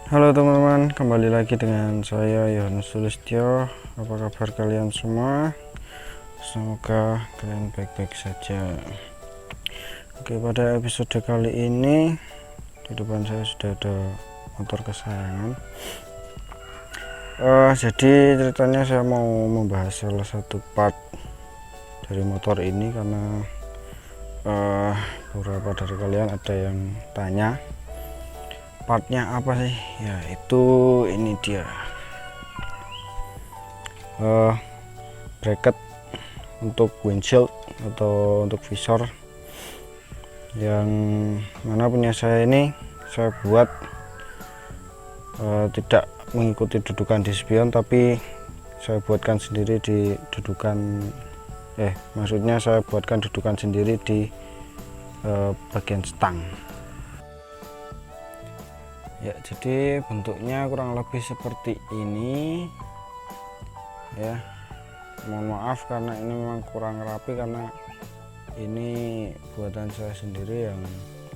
Halo teman-teman, kembali lagi dengan saya Yohanes Sulistyo. Apa kabar kalian semua? Semoga kalian baik-baik saja. Oke, pada episode kali ini di depan saya sudah ada motor kesayangan. Jadi ceritanya saya mau membahas salah satu part dari motor ini karena beberapa dari kalian ada yang tanya partnya apa sih, ya itu ini dia bracket untuk windshield atau untuk visor, yang mana punya saya ini saya buat tidak mengikuti dudukan di spion, tapi saya buatkan sendiri di dudukan maksudnya saya buatkan dudukan sendiri di bagian stang. Ya, jadi bentuknya kurang lebih seperti ini ya. Mohon maaf karena ini memang kurang rapi karena ini buatan saya sendiri yang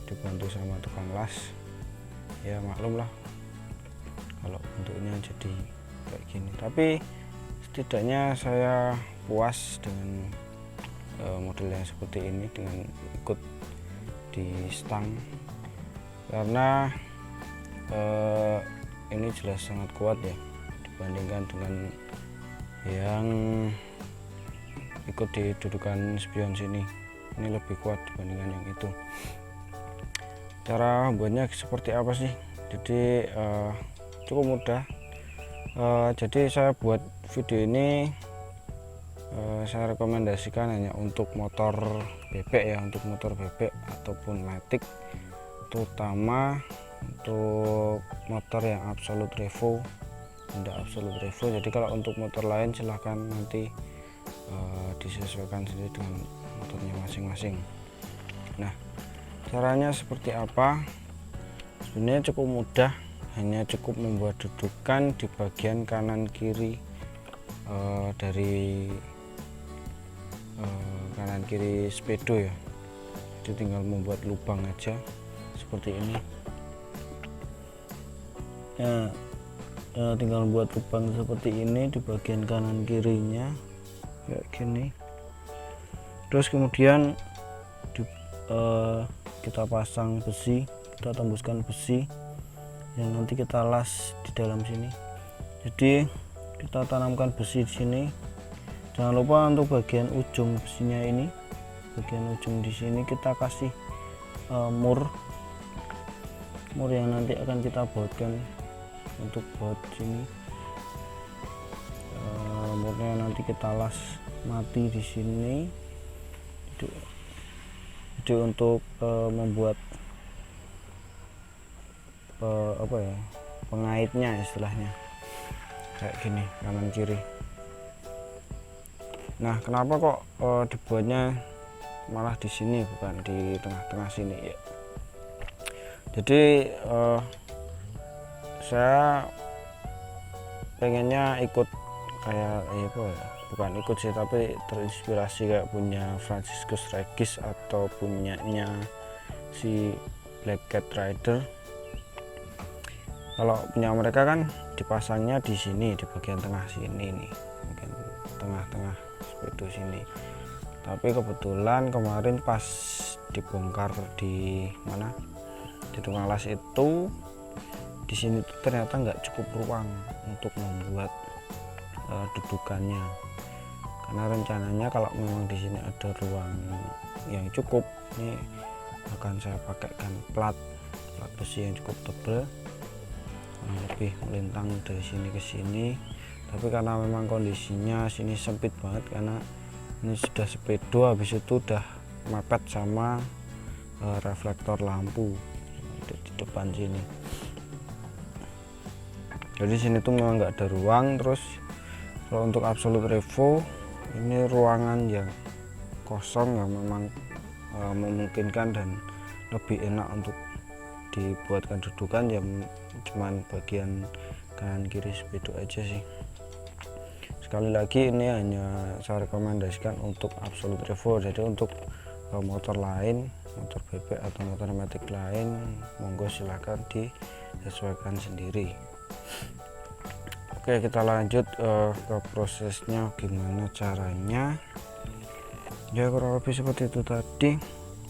dibantu sama tukang las. Ya maklum lah kalau bentuknya jadi kayak gini, tapi setidaknya saya puas dengan model yang seperti ini dengan ikut di stang, karena ini jelas sangat kuat ya dibandingkan dengan yang ikut di dudukan spion sini. Ini lebih kuat dibandingkan yang itu. Cara buatnya seperti apa sih? Jadi cukup mudah. Jadi saya buat video ini saya rekomendasikan hanya untuk motor bebek ya, untuk motor bebek ataupun matic, terutama untuk motor yang absolute revo, tidak absolute revo. Jadi kalau untuk motor lain silahkan nanti disesuaikan sendiri dengan motornya masing-masing. Nah, caranya seperti apa? Sebenarnya cukup mudah, hanya cukup membuat dudukan di bagian kanan kiri dari kanan kiri sepedo ya. Jadi tinggal membuat lubang aja seperti ini. Tinggal buat lubang seperti ini di bagian kanan kirinya kayak gini. Terus kemudian kita pasang besi, kita tembuskan besi yang nanti kita las di dalam sini. Jadi kita tanamkan besi di sini. Jangan lupa untuk bagian ujung besinya ini, bagian ujung di sini kita kasih mur yang nanti akan kita bautkan untuk baut sini. Murnya nanti kita las mati di sini. Jadi untuk membuat pengaitnya istilahnya kayak gini kanan kiri. Nah, kenapa kok dibuatnya malah di sini bukan di tengah-tengah sini ya? Jadi saya pengennya ikut kayak bukan ikut sih, tapi terinspirasi kayak punya Franciscus Regis atau punyanya si Black Cat Rider. Kalau punya mereka kan dipasangnya di sini di bagian tengah sini nih, mungkin tengah-tengah sepedo sini. Tapi kebetulan kemarin pas dibongkar di mana di tukang las itu, di sini tuh ternyata nggak cukup ruang untuk membuat dudukannya, karena rencananya kalau memang di sini ada ruang yang cukup, ini akan saya pakaikan plat besi yang cukup tebal, lebih melintang dari sini ke sini. Tapi karena memang kondisinya sini sempit banget karena ini sudah sepedo, habis itu udah mepet sama reflektor lampu di depan sini. Jadi sini tuh memang nggak ada ruang. Terus kalau untuk absolute revo ini ruangan yang kosong yang memang memungkinkan dan lebih enak untuk dibuatkan dudukan, yang cuman bagian kanan kiri sepedo aja sih. Sekali lagi ini hanya saya rekomendasikan untuk absolute revo. Jadi untuk motor lain, motor bebek atau motor matic lain, monggo silahkan disesuaikan sendiri. Oke, kita lanjut ke prosesnya gimana caranya. Ya kurang lebih seperti itu tadi.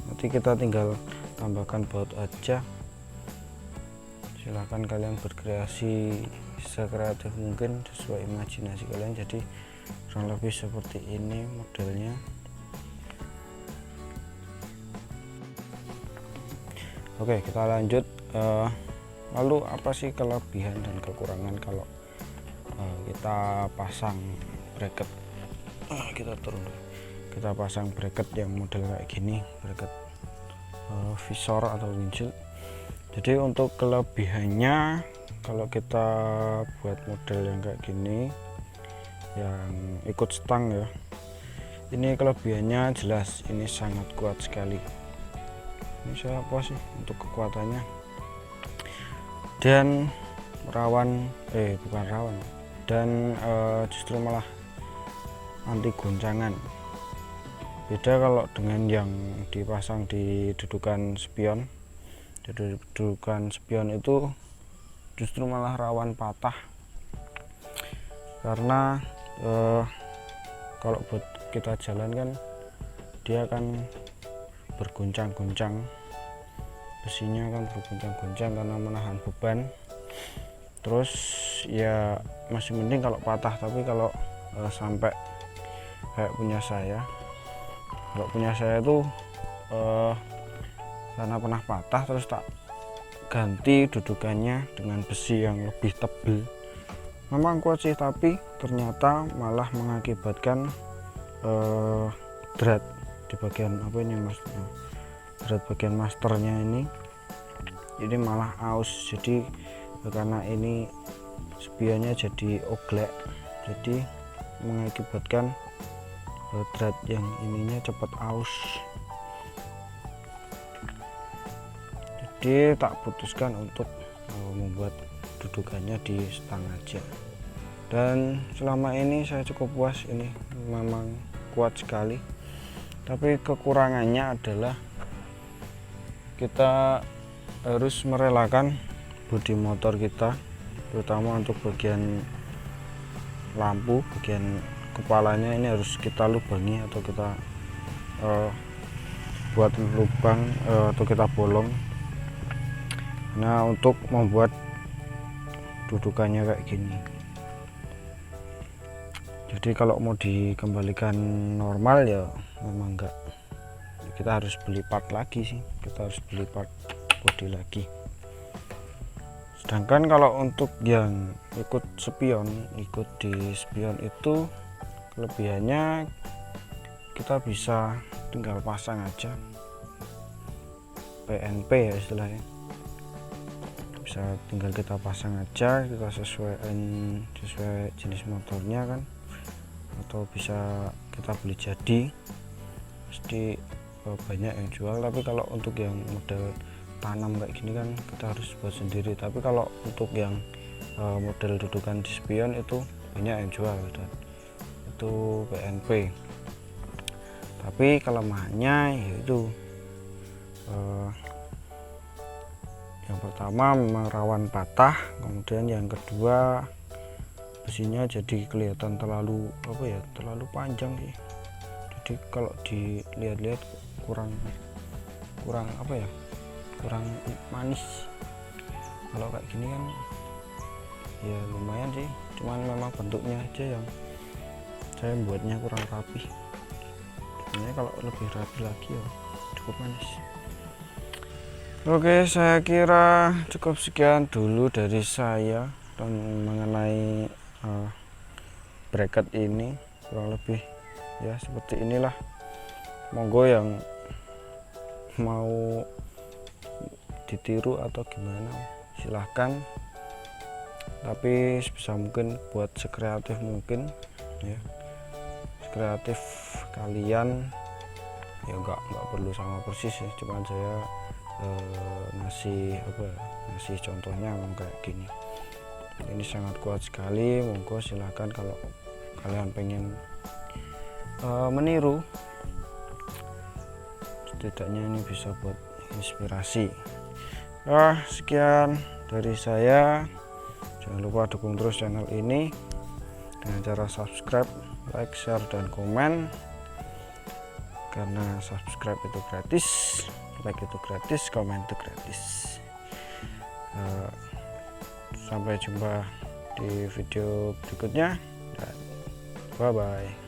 Nanti kita tinggal tambahkan baut aja. Silahkan kalian berkreasi sekreatif mungkin sesuai imajinasi kalian. Jadi kurang lebih seperti ini modelnya. Oke, kita lanjut. Lalu apa sih kelebihan dan kekurangan kalau kita pasang bracket? Kita turun, kita pasang bracket yang model kayak gini, bracket visor atau windshield. Jadi untuk kelebihannya, kalau kita buat model yang kayak gini yang ikut stang ya, ini kelebihannya jelas, ini sangat kuat sekali. Ini saya apa sih untuk kekuatannya, dan rawan bukan rawan, dan justru malah anti goncangan. Beda kalau dengan yang dipasang di dudukan spion. Jadi dudukan spion itu justru malah rawan patah, karena kalau buat kita jalan kan dia akan berguncang-guncang, besinya kan berguncang-guncang karena menahan beban. Terus ya masih mending kalau patah, tapi kalau sampai kayak punya saya, kalau punya saya itu karena pernah patah terus tak ganti dudukannya dengan besi yang lebih tebal. Memang kuat sih, tapi ternyata malah mengakibatkan drat di bagian apa ini mas, drat bagian masternya ini malah aus. Jadi karena ini spionnya jadi oglek, jadi mengakibatkan drat yang ininya cepat aus. Jadi tak putuskan untuk membuat dudukannya di stang aja, dan selama ini saya cukup puas. Ini memang kuat sekali, tapi kekurangannya adalah kita harus merelakan bodi motor kita, terutama untuk bagian lampu, bagian kepalanya ini harus kita lubangi atau kita buat lubang atau kita bolong. Nah, untuk membuat dudukannya kayak gini. Jadi kalau mau dikembalikan normal ya memang enggak, kita harus beli part lagi sih, kita harus beli part bodi lagi. Sedangkan kalau untuk yang ikut spion, ikut di spion itu kelebihannya kita bisa tinggal pasang aja PNP ya istilahnya, bisa tinggal kita pasang aja, kita sesuai jenis motornya kan, atau bisa kita beli jadi, pasti banyak yang jual. Tapi kalau untuk yang model tanam kayak gini kan kita harus buat sendiri. Tapi kalau untuk yang model dudukan di spion itu banyak yang jual dan itu PNP. Tapi kelemahannya yaitu yang pertama memang rawan patah, kemudian yang kedua besinya jadi kelihatan terlalu terlalu panjang sih. Jadi kalau dilihat-lihat kurang manis. Kalau kayak gini kan ya lumayan sih, cuman memang bentuknya aja yang saya buatnya kurang rapi. Sebenarnya kalau lebih rapi lagi ya cukup manis. Oke, saya kira cukup sekian dulu dari saya dan mengenai bracket ini, kurang lebih ya seperti inilah. Monggo yang mau ditiru atau gimana silahkan, tapi sebisa mungkin buat sekreatif mungkin ya, sekreatif kalian ya, nggak perlu sama persis ya, cuman saya ngasih contohnya memang kayak gini. Ini sangat kuat sekali. Monggo silahkan kalau kalian pengen meniru setidaknya ini bisa buat inspirasi. Sekian dari saya, jangan lupa dukung terus channel ini dengan cara subscribe, like, share, dan komen, karena subscribe itu gratis, like itu gratis, komen itu gratis. Sampai jumpa di video berikutnya, dan bye bye.